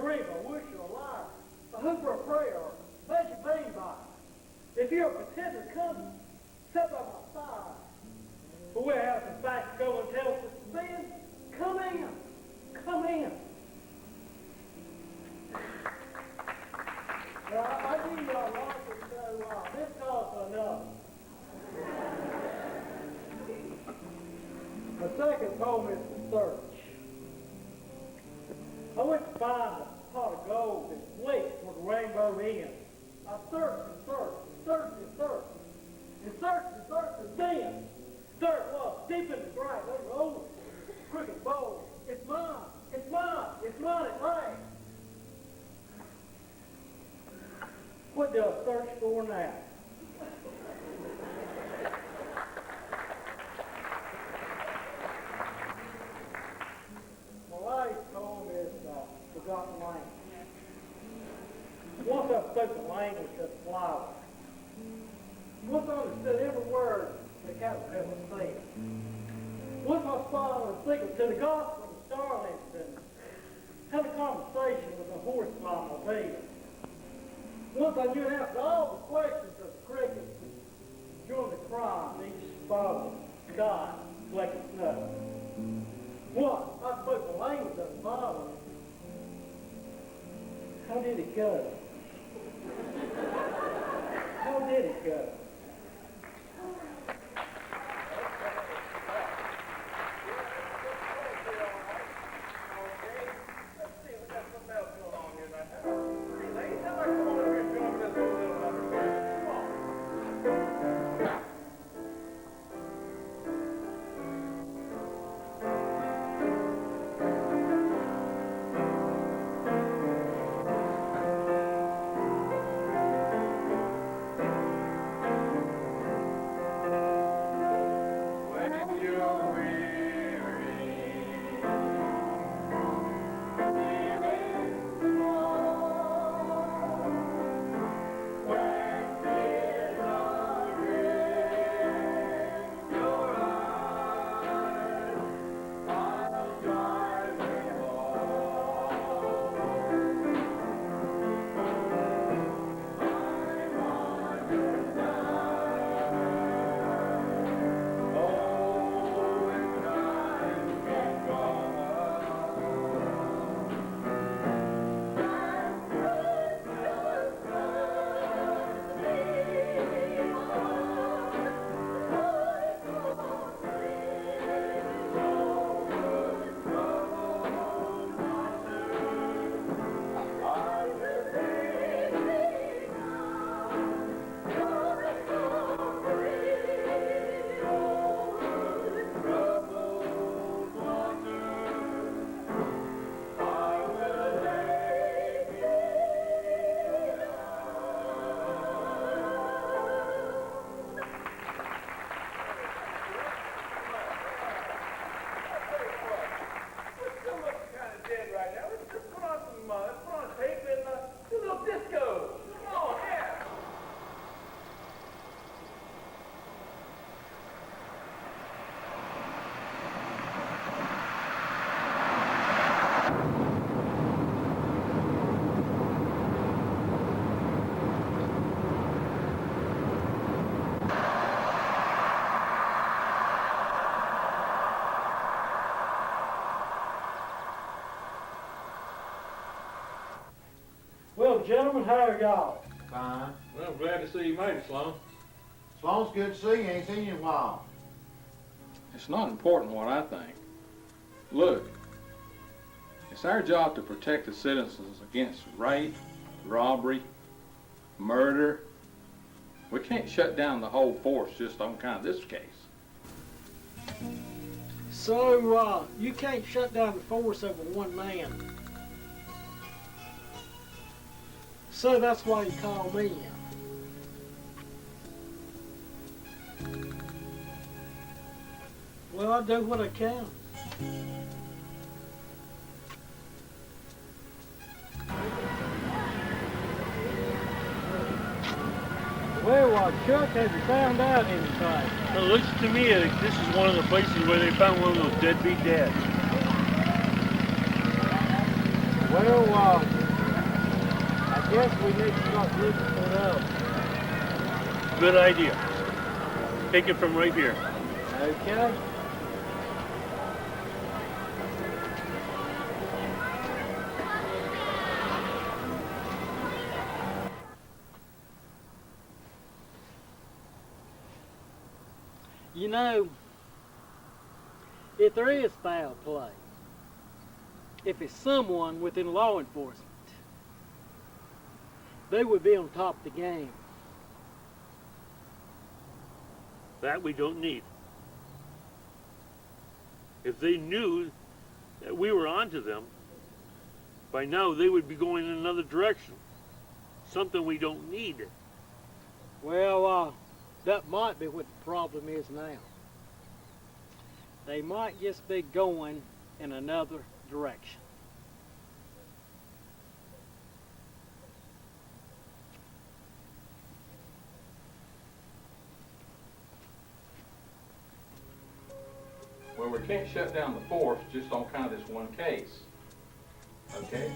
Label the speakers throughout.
Speaker 1: cream, a wish or a lie, a hoop or a prayer, or magic bean by. If you're a pretender, come sit by my side. But we'll have some facts to go and tell us the sin. Come in. Come in. Now, I knew y'all liked it, so this costs enough. The second poem is The Search. I went to find a pot of gold that blinked where the rainbow ends. I searched and searched and searched and searched and searched and searched, and then there it was, deep in the grass, under the old crooked bowl. It's mine, it's mine, it's mine at last. What do I search for now? My last poem is Forgotten Language. Once I spoke the language of the flower. Once I understood every word the caterpillar said. Once I swallowed and listened to the gospel of the starlings and had a conversation with the horse by my bed. Once I knew after all the questions of the crickets and joined the cry of each bottle of God, black as snow. Once I spoke the language of the Bible. How did it go? How did it go? Well, gentlemen, how are y'all?
Speaker 2: Fine.
Speaker 3: Well, I'm glad to see you made it, Sloan.
Speaker 2: Sloan's good to see you. Ain't seen you in a while.
Speaker 3: It's not important what I think. Look, it's our job to protect the citizens against rape, robbery, murder. We can't shut down the whole force just on kind of this case.
Speaker 1: So, you can't shut down the force over one man. So that's why you call me in. Well, I do what I can. Well, Chuck, have you found out anything?
Speaker 4: Well, it looks to me like this is one of the places where they found one of those deadbeat dads.
Speaker 1: Well, guess we need to start looking for them.
Speaker 4: Good idea. Take it from right here.
Speaker 1: Okay. You know, if there is foul play, if it's someone within law enforcement, they would be on top of the game.
Speaker 4: That we don't need. If they knew that we were onto them, by now they would be going in another direction. Something we don't need.
Speaker 1: Well, that might be what the problem is now. They might just be going in another direction.
Speaker 3: Well, we can't shut down the force just on kind of this one case. Okay?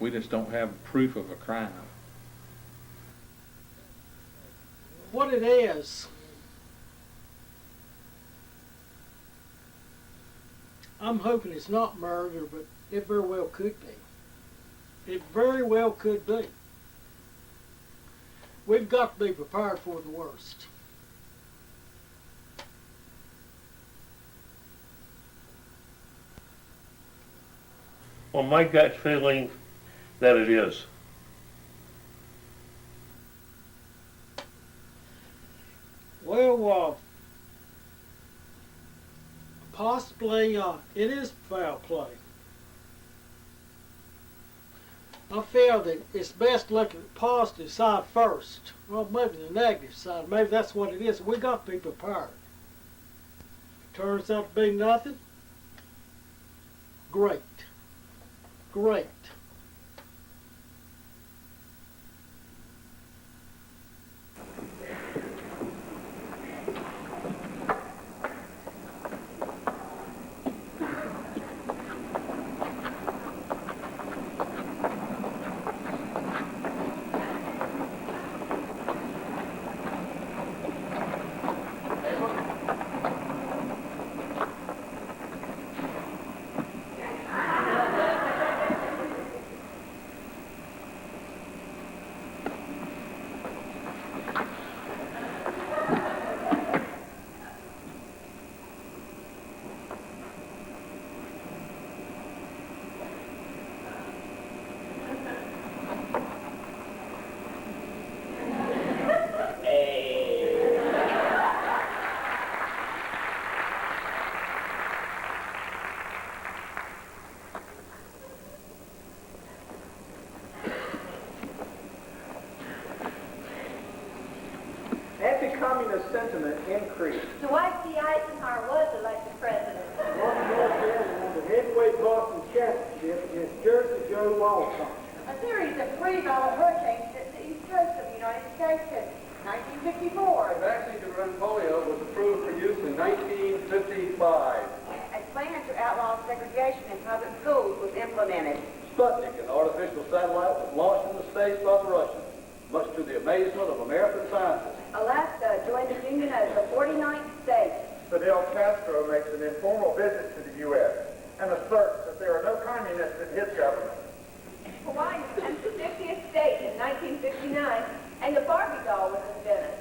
Speaker 3: We just don't have proof of a crime.
Speaker 1: What it is, I'm hoping it's not murder, but it very well could be. It very well could be. We've got to be prepared for the worst.
Speaker 4: Well, my gut feeling that it is.
Speaker 1: Well, Possibly, it is foul play. I feel that it's best to look at the positive side first. Well, maybe the negative side. Maybe that's what it is. We got to be prepared. If it turns out to be nothing, great. Great.
Speaker 5: Anti-communist sentiment increased.
Speaker 6: Dwight D. Eisenhower was elected president.
Speaker 1: Martin Luther won the heavyweight boxing championship against Jersey Joe Walton.
Speaker 6: A series of $3 hurricanes hit the east coast of the United States in 1954.
Speaker 5: The vaccine to prevent polio was approved for use in 1955.
Speaker 6: A plan to outlaw segregation in public schools was implemented.
Speaker 5: Sputnik, an artificial satellite, was launched in the States by the Russians, much to the amazement of American scientists.
Speaker 6: Alaska joined the Union as the 49th state.
Speaker 7: Fidel Castro makes an informal visit to the U.S. and asserts that there are no communists in his government.
Speaker 6: Hawaii became the 50th state in 1959, and the Barbie doll was invented.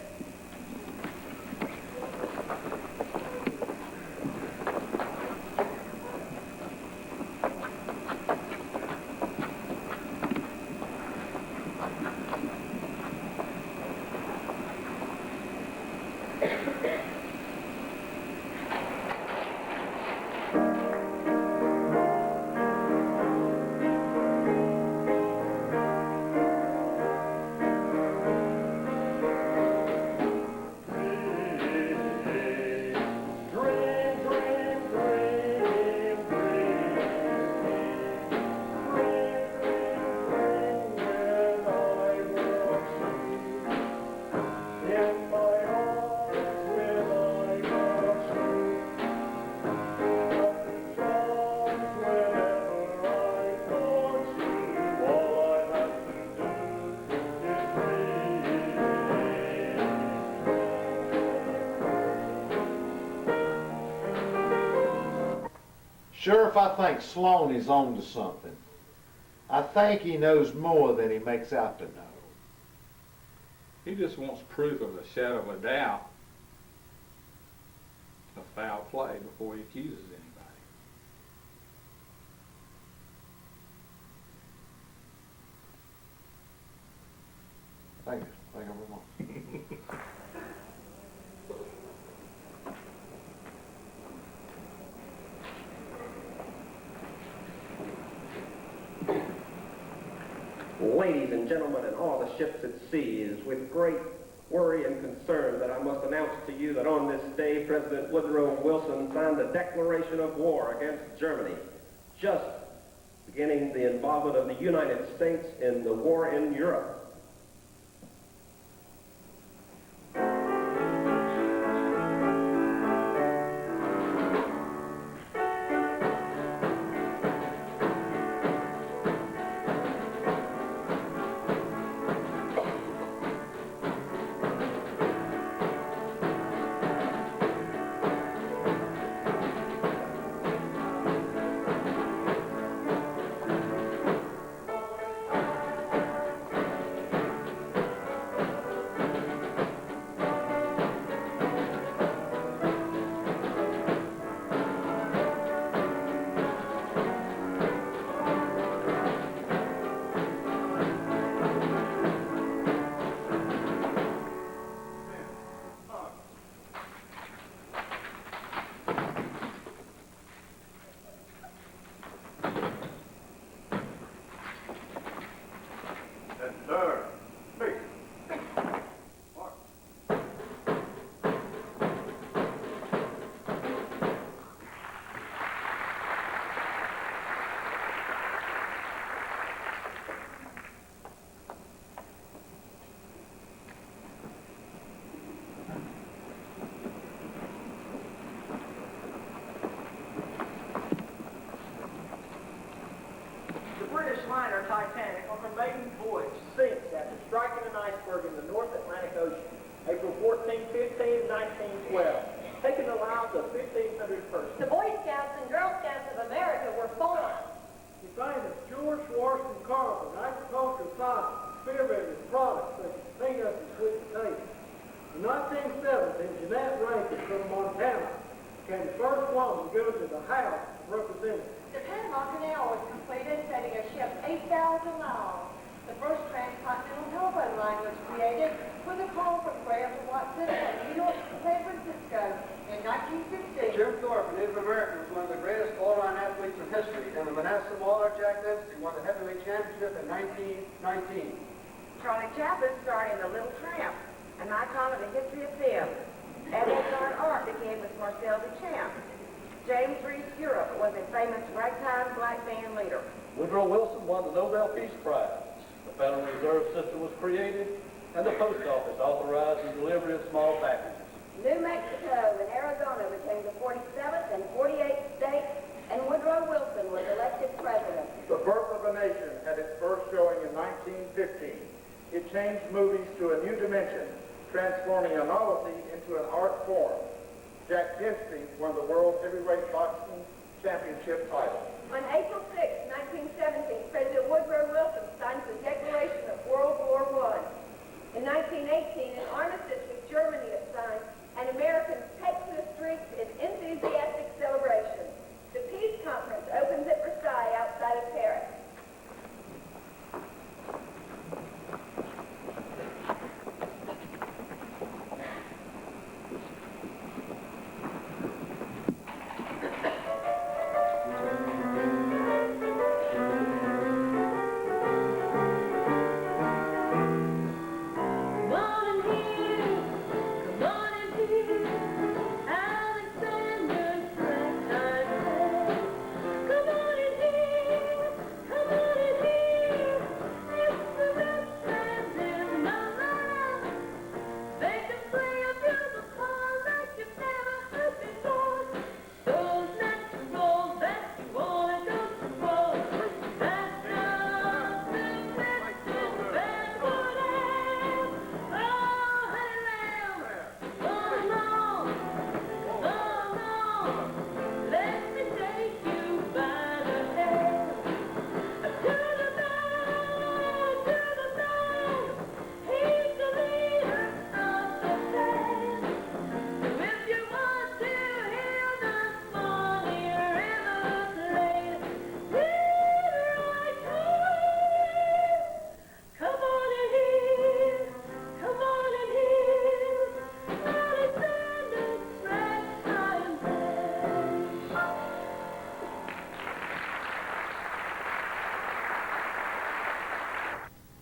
Speaker 2: Sheriff, I think Sloan is on to something. I think he knows more than he makes out to know.
Speaker 3: He just wants proof of a shadow of a doubt of foul play before he accuses anybody.
Speaker 2: Thank you. Thank you very much.
Speaker 8: Ladies and gentlemen, and all the ships at sea, it is with great worry and concern that I must announce to you that on this day, President Woodrow Wilson signed a declaration of war against Germany, just beginning the involvement of the United States in the war in Europe.
Speaker 1: Titanic on her maiden voyage sinks after striking an iceberg in the North Atlantic Ocean, April 14, 15, 1912, taking the lives of 1,500 persons.
Speaker 6: The Boy Scouts and Girl Scouts of America were formed.
Speaker 1: The famous George Washington Carver, agricultural science, spearheaded products such as peanuts and sweet potatoes. In 1917, Jeanette Rankin from Montana became the first woman to go to the House of Representatives.
Speaker 6: The Panama Canal was completed, setting a ship 8,000 miles. The first transcontinental telephone line was created with a call from Graham to Watson from New York to San Francisco in 1916.
Speaker 5: Jim Thorpe, a Native American, was one of the greatest all-around athletes in history, and the Manassas Waller Jack Dempsey won the heavyweight championship in 1919.
Speaker 6: Charlie Chaplin starred in The Little Tramp, and my column, The History of Film. Edward John Art became with Marcel Duchamp. James Reese Europe was a famous ragtime black band leader.
Speaker 5: Woodrow Wilson won the Nobel Peace Prize. The Federal Reserve System was created, and the post office authorized the delivery of small packages.
Speaker 6: New Mexico and Arizona became the 47th and 48th states, and Woodrow Wilson was elected president.
Speaker 7: The Birth of a Nation had its first showing in 1915. It changed movies to a new dimension, transforming a novelty into an art form. Jack Dempsey won the World Heavyweight Boxing Championship title.
Speaker 6: On April 6, 1917, President Woodrow Wilson signed the Declaration of World War I. In 1918, an armistice with Germany is signed, and Americans take to the streets in enthusiastic celebration. The peace conference opens at Versailles outside of Paris.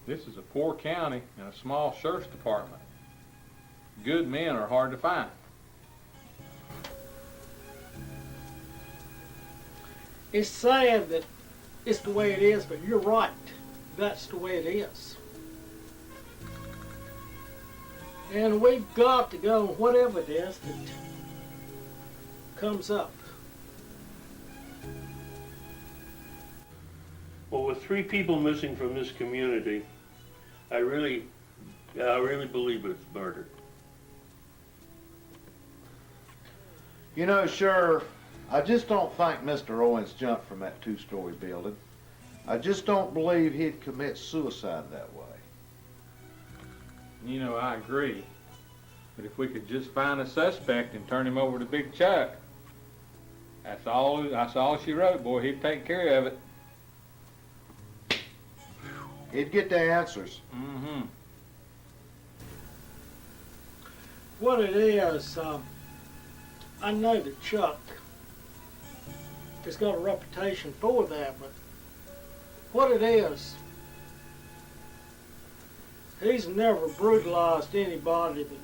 Speaker 3: This is a poor county and a small sheriff's department. Good men are hard to find.
Speaker 1: It's sad that it's the way it is, but you're right. That's the way it is. And we've got to go whatever it is that comes up.
Speaker 4: Well, with 3 people missing from this community, I really believe it's murder.
Speaker 2: You know, Sheriff, I just don't think Mr. Owens jumped from that 2-story building. I just don't believe he'd commit suicide that way.
Speaker 3: You know, I agree. But if we could just find a suspect and turn him over to Big Chuck, that's all she wrote, boy. He'd take care of it.
Speaker 2: He'd get the answers.
Speaker 3: Mm-hmm.
Speaker 1: What it is, I know that Chuck has got a reputation for that, but what it is, he's never brutalized anybody that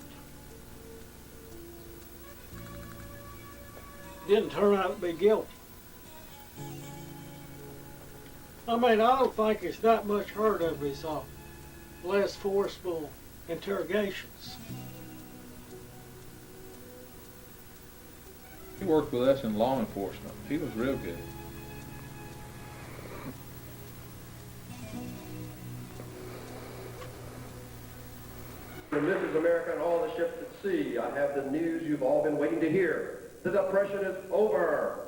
Speaker 1: didn't turn out to be guilty. I mean, I don't think it's that much heard of his less forceful interrogations.
Speaker 3: He worked with us in law enforcement. He was real good.
Speaker 8: From Mrs. America and all the ships at sea, I have the news you've all been waiting to hear. The Depression is over.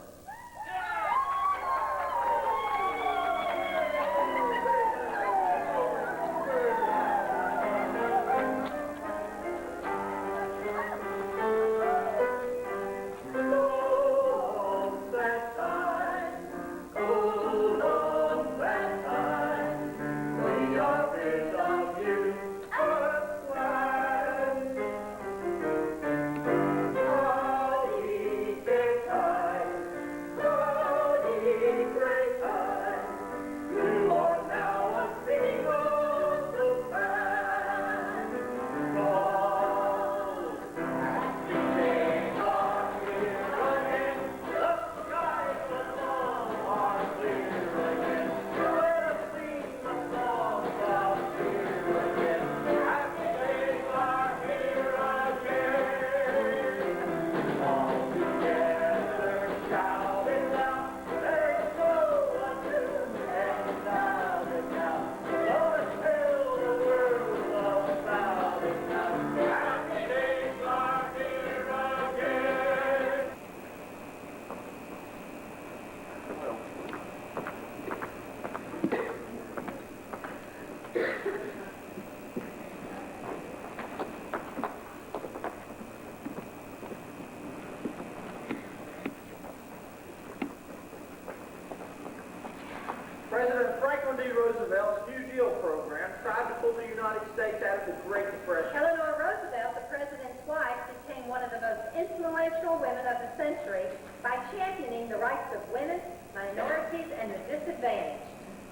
Speaker 7: President Franklin D. Roosevelt's New Deal program tried to pull the United States out of the Great Depression.
Speaker 6: Eleanor Roosevelt, the president's wife, became one of the most influential women of the century by championing the rights of women, minorities, and the disadvantaged.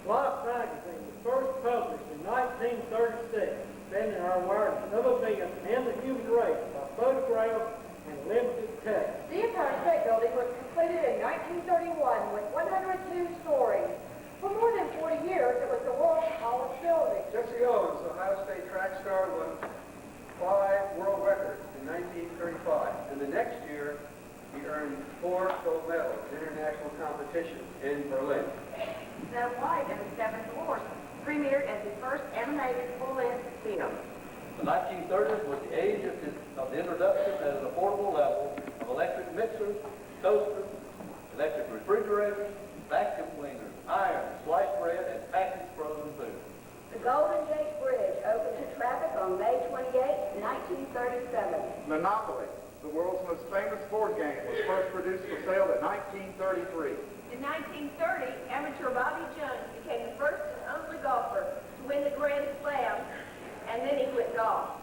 Speaker 1: Life magazine was first published in 1936, expanding our awareness of events and the human race by photographs and limited text.
Speaker 6: The Empire State Building was completed in 1931 with 102 stories. For more than 40 years, it was the world's tallest building.
Speaker 7: Jesse Owens, Ohio State track star, won 5 world records in 1935. And the next year, he earned 4 gold medals in international competitions in Berlin.
Speaker 6: Snow White and the Seven Dwarfs premiered as the first animated full-length film.
Speaker 5: The 1930s was the age of the introduction at an affordable level of electric mixers, toasters, electric refrigerators, vacuum cleaners, irons, sliced bread, and packaged frozen food.
Speaker 6: The Golden Gate Bridge opened to traffic on May 28, 1937.
Speaker 7: Monopoly, the world's most famous board game, was first produced for sale in 1933.
Speaker 6: In 1930, amateur Bobby Jones became the first and only golfer to win the Grand Slam, and then he quit golf.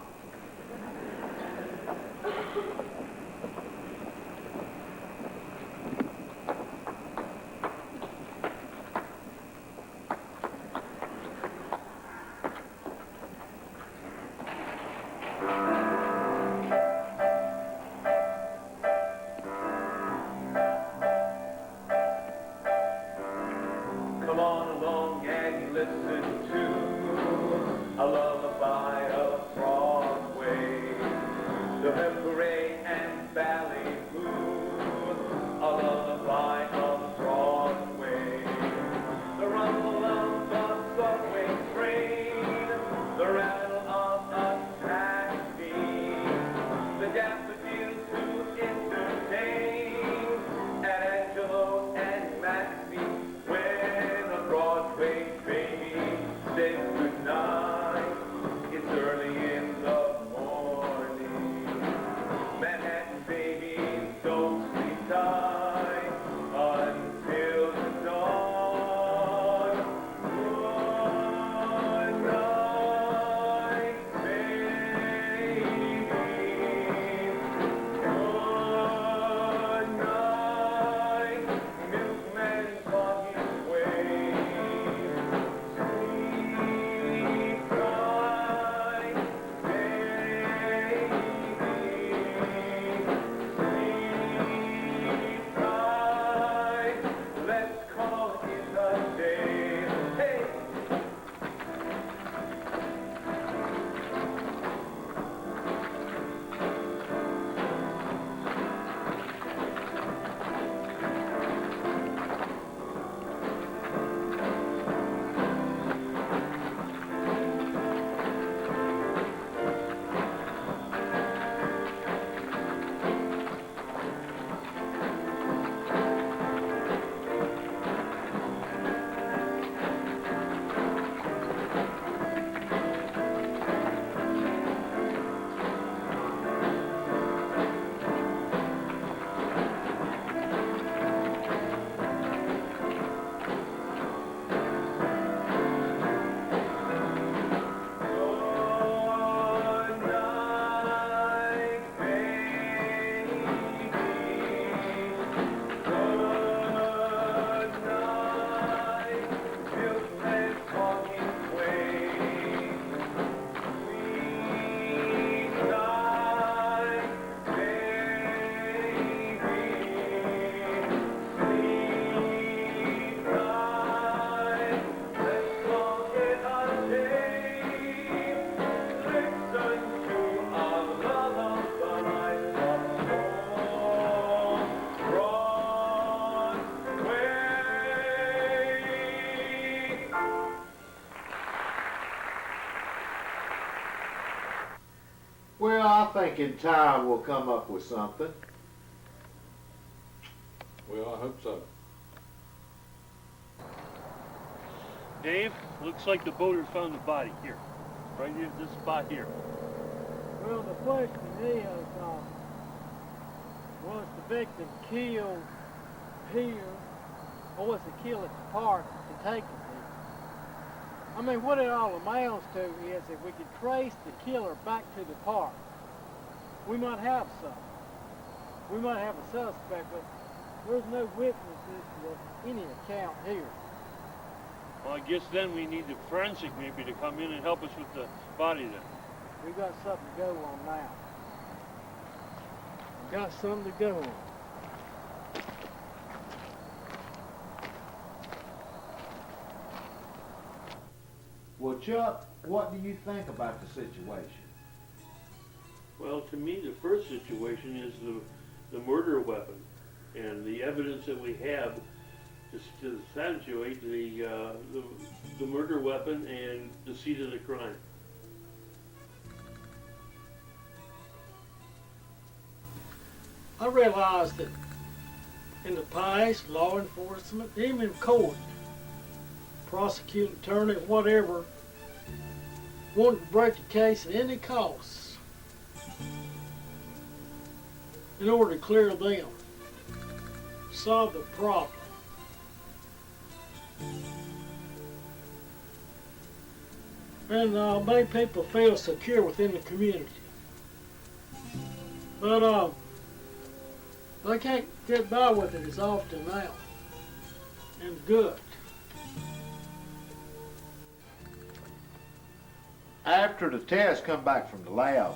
Speaker 5: Come on along and listen to a lullaby of Broadway, the Hooray and Ballyhoo, a lullaby of Broadway, the rumble of the subway train, the rattle of a taxi, the daffodils to entertain, at Angelo's and Maxie, when a Broadway baby
Speaker 2: think in time we'll come up with something.
Speaker 3: Well, I hope so.
Speaker 4: Dave, looks like the boater found the body here. Right here, this spot here.
Speaker 1: Well, the question is, was the victim killed here, or was he killed at the park and taken here? I mean, what it all amounts to is if we could trace the killer back to the park, we might have something. We might have a suspect, but there's no witnesses of any account here.
Speaker 4: Well, I guess then we need the forensic maybe to come in and help us with the body then.
Speaker 1: We got something to go on now. We got something to go on.
Speaker 2: Well, Chuck, what do you think about the situation?
Speaker 4: Well, to me, the first situation is the murder weapon and the evidence that we have to substantiate the murder weapon and the seat of the crime.
Speaker 1: I realize that in the past, law enforcement, even in court, prosecuting attorney, whatever, wanted to break the case at any cost in order to clear them, solve the problem. And make people feel secure within the community. But they can't get by with it as often now. And good.
Speaker 2: After the tests come back from the lab,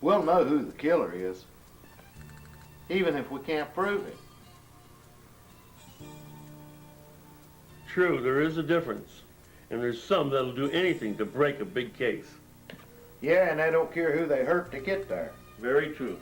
Speaker 2: we'll know who the killer is, even if we can't prove it.
Speaker 4: True, there is a difference. And there's some that'll do anything to break a big case.
Speaker 2: Yeah, and they don't care who they hurt to get there.
Speaker 4: Very true.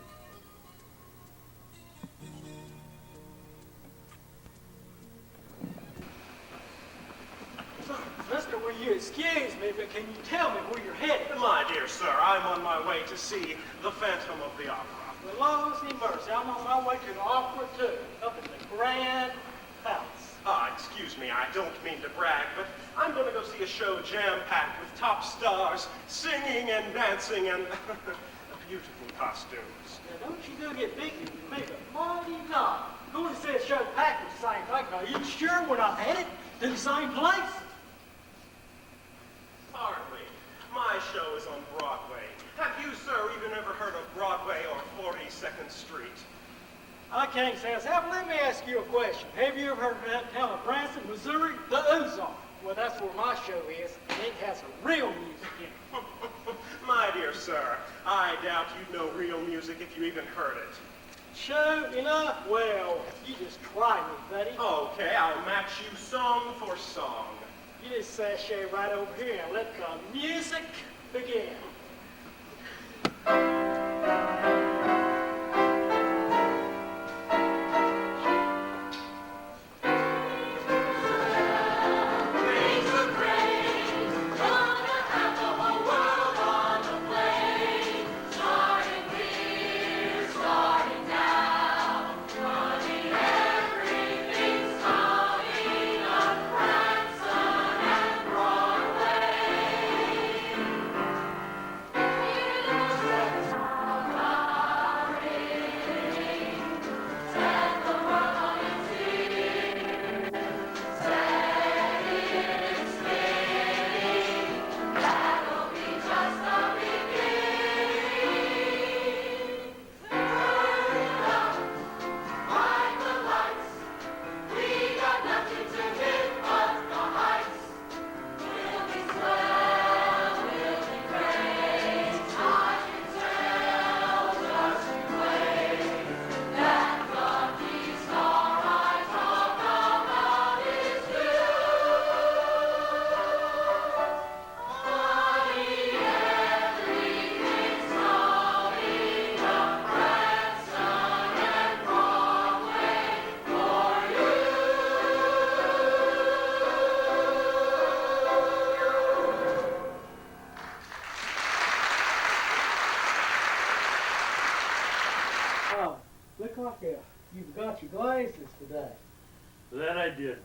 Speaker 1: Mister, will you excuse me, but can you tell me where you're headed?
Speaker 9: My dear sir, I'm on my way to see the Phantom of the Opera.
Speaker 1: The Lord's mercy, I'm on my way to the opera too, up at the Grand Palace.
Speaker 9: Excuse me, I don't mean to brag, but I'm going to go see a show jam-packed with top stars, singing and dancing and beautiful costumes.
Speaker 1: Now don't you go get big and make a mighty not. Going to see a show packed with the same thing. Are you sure we're not headed to the same place?
Speaker 9: Hardly. My show is on Broadway. Have you, sir, even ever heard of Broadway or 42nd Street?
Speaker 1: I can't say it's happened. Let me ask you a question. Have you ever heard of that town of Branson, Missouri? The Ozark. Well, that's where my show is, and it has a real music in it.
Speaker 9: My dear sir, I doubt you'd know real music if you even heard it.
Speaker 1: Show enough? Well, you just try me, buddy.
Speaker 9: Okay, I'll match you song for song.
Speaker 1: You just sashay right over here and let the music begin. brought your glasses today.
Speaker 4: That I did.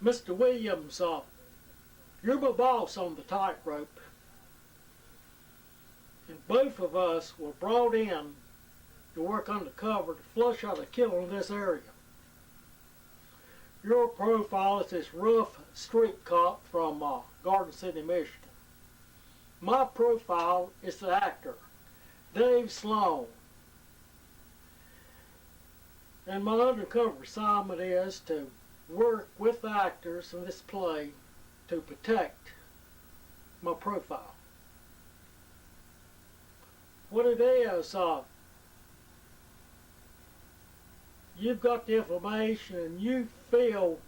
Speaker 1: Mr. Williams, you're my boss on the Tightrope. And both of us were brought in to work undercover to flush out a killer in this area. Your profile is this rough street cop from Garden City, Michigan. My profile is the actor, Dave Sloan. And my undercover assignment is to work with the actors in this play to protect my profile. What it is, you've got the information and you feel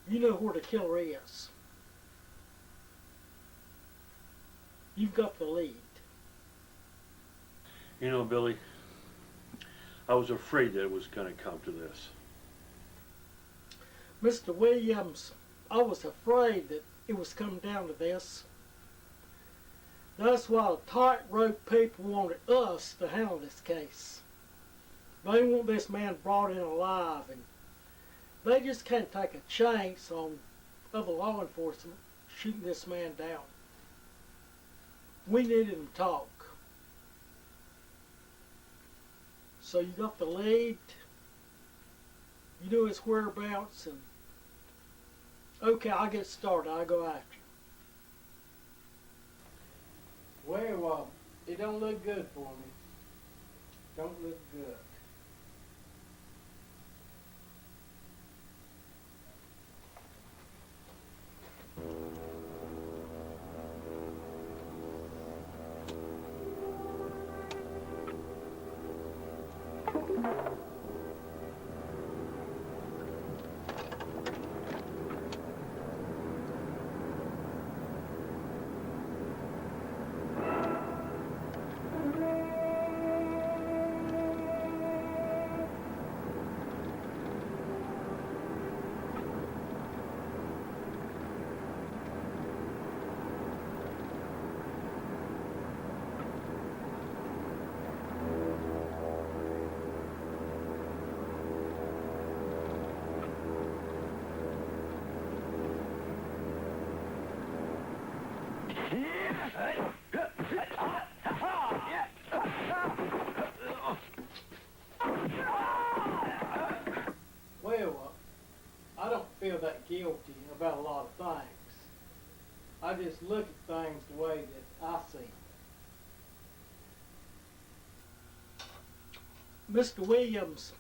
Speaker 1: you know where the killer is. You've got the lead.
Speaker 4: You know, Billy, I was afraid that it was going to come to this.
Speaker 1: Mr. Williams, I was afraid that it was coming down to this. That's why the Tightrope people wanted us to handle this case. They want this man brought in alive, and they just can't take a chance on other law enforcement shooting this man down. We needed him to talk. So you got the lead, you know his whereabouts, and okay, I'll get started. I'll go after you. Well, it don't look good for me. Don't look good. Well, I don't feel that guilty about a lot of things. I just look at things the way that I see them. Mr. Williams,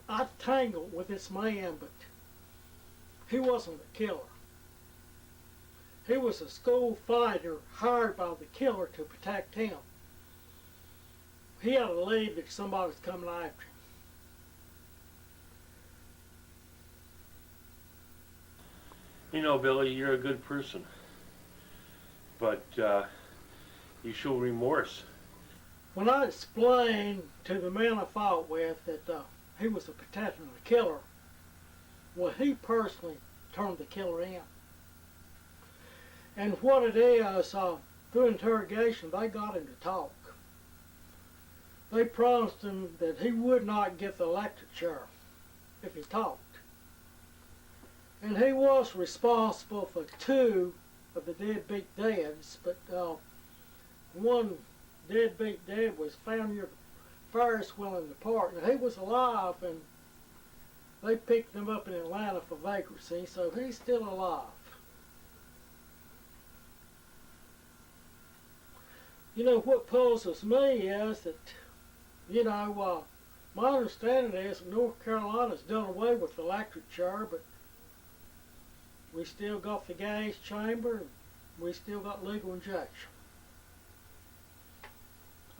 Speaker 1: I tangled with this man, but he wasn't the killer. He was a school fighter hired by the killer to protect him. He had to leave if somebody was coming after him.
Speaker 4: You know, Billy, you're a good person. But you show remorse.
Speaker 1: When I explained to the man I fought with that he was a protector of the killer, well, he personally turned the killer in. And what it is, through interrogation, they got him to talk. They promised him that he would not get the electric chair if he talked. And he was responsible for 2 of the deadbeat dads, but one deadbeat dad was found near the Ferris wheel in the park. Now, he was alive, and they picked him up in Atlanta for vagrancy, so he's still alive. You know, what puzzles me is that, you know, my understanding is that North Carolina's done away with the electric chair, but we still got the gas chamber, and we still got legal injection.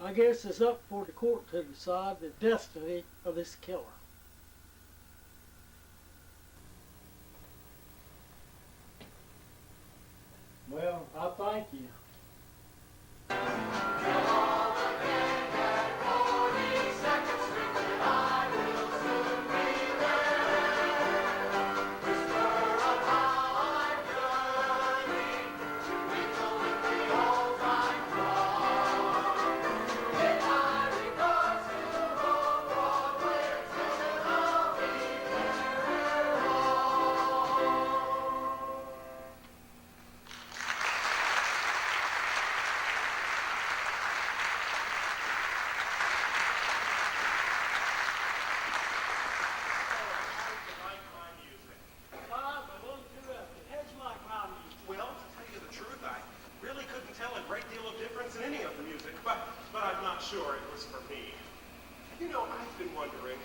Speaker 1: I guess it's up for the court to decide the destiny of this killer. Well, I thank you.
Speaker 9: been wondering,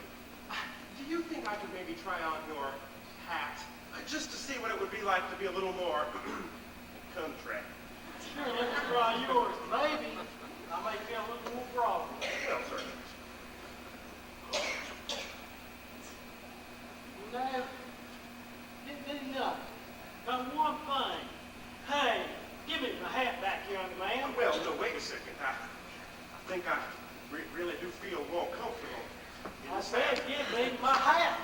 Speaker 9: do you think I could maybe try on your hat, just to see what it would be like to be a little more country?
Speaker 1: Sure, let me try yours. Maybe I may feel a little more problem.
Speaker 9: Well, certainly.
Speaker 1: No, didn't do nothing. But one thing. Hey, give me my hat back, young man.
Speaker 9: Well, no, wait a second. I think I really do feel more comfortable in
Speaker 1: I
Speaker 9: this
Speaker 1: said,
Speaker 9: hat.
Speaker 1: give me my hat